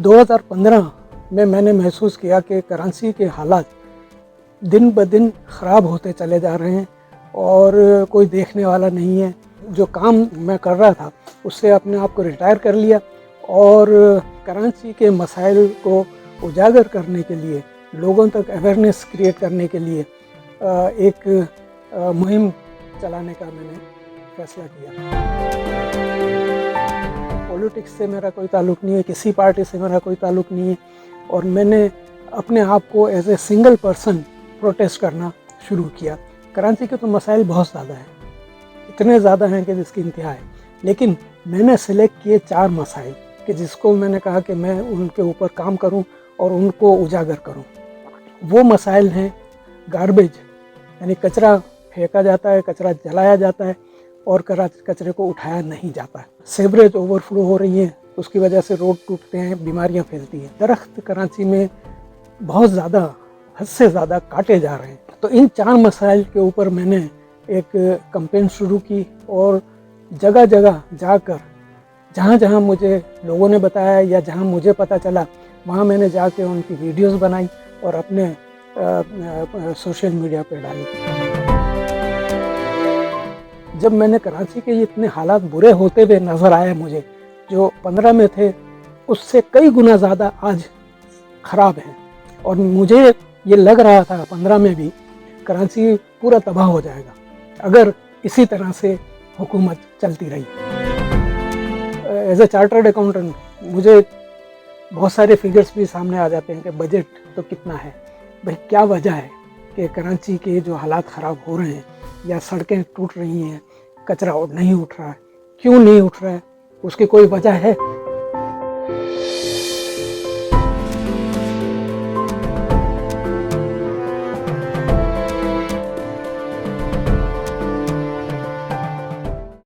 2015 में मैंने महसूस किया कि कराची के हालात दिन ब दिन ख़राब होते चले जा रहे हैं और कोई देखने वाला नहीं है। जो काम मैं कर रहा था उससे अपने आप को रिटायर कर लिया और कराची के मसाइल को उजागर करने के लिए, लोगों तक अवेयरनेस क्रिएट करने के लिए एक मुहिम चलाने का मैंने फैसला किया। पॉलिटिक्स से मेरा कोई ताल्लुक़ नहीं है, किसी पार्टी से मेरा कोई ताल्लुक़ नहीं है और मैंने अपने आप को as a single person protest करना शुरू किया। कराची के तो मसाइल बहुत ज़्यादा हैं, इतने ज़्यादा हैं कि जिसकी इंतहा है, लेकिन मैंने सिलेक्ट किए 4 मसाइल कि जिसको मैंने कहा कि मैं उनके ऊपर काम करूं और उनको उजागर करूं। वो मसाइल हैं गार्बेज, यानी कचरा फेंका जाता है, कचरा जलाया जाता है और कचरे को उठाया नहीं जाता है। सीवरेज ओवरफ्लो हो रही है, उसकी वजह से रोड टूटते हैं, बीमारियां फैलती हैं। दरख्त कराची में बहुत ज़्यादा, हद से ज़्यादा काटे जा रहे हैं। तो इन 4 मसाइल के ऊपर मैंने एक कैंपेन शुरू की और जगह जगह जाकर, जहाँ जहाँ मुझे लोगों ने बताया या जहाँ मुझे पता चला, वहाँ मैंने जाके उनकी वीडियोस बनाई और अपने सोशल मीडिया पे डाली। जब मैंने कराची के इतने हालात बुरे होते हुए नज़र आए मुझे, जो 15 में थे उससे कई गुना ज़्यादा आज ख़राब हैं और मुझे ये लग रहा था 15 में भी कराची पूरा तबाह हो जाएगा अगर इसी तरह से हुकूमत चलती रही। एज ए चार्टर्ड अकाउंटेंट मुझे बहुत सारे फिगर्स भी सामने आ जाते हैं कि बजट तो कितना है, भाई क्या वजह है कि कराची के जो हालात ख़राब हो रहे हैं या सड़कें टूट रही हैं, कचरा नहीं उठ रहा है, क्यों नहीं उठ रहा है, उसकी कोई वजह है?